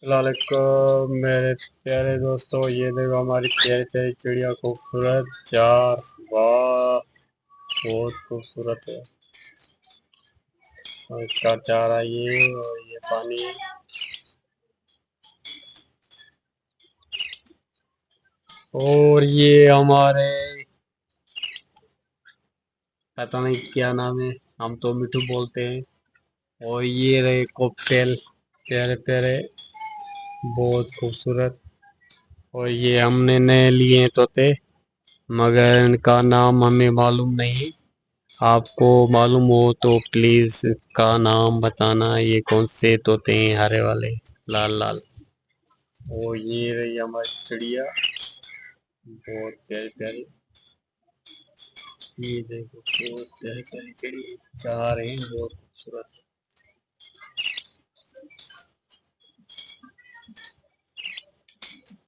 वालेकुम मेरे प्यारे दोस्तों, ये देखो हमारी प्यारी प्यारी चिड़िया, खूबसूरत चार। वाह, बहुत खूबसूरत है। और इसका चारा ये, और ये पानी। और ये हमारे, पता नहीं क्या नाम है, हम तो मिठू बोलते हैं। और ये रहे कॉकटेल, प्यारे प्यारे, बहुत खूबसूरत। और ये हमने नए लिए हैं तोते, मगर इनका नाम हमें मालूम नहीं। आपको मालूम हो तो प्लीज इसका नाम बताना। ये कौन से तोते हैं, हरे वाले, लाल लाल। और ये रही हमारी चिड़िया, बहुत प्यारी प्यारी। ये देखो बहुत प्यारी प्यारी चिड़िया, चार हैं, बहुत खूबसूरत।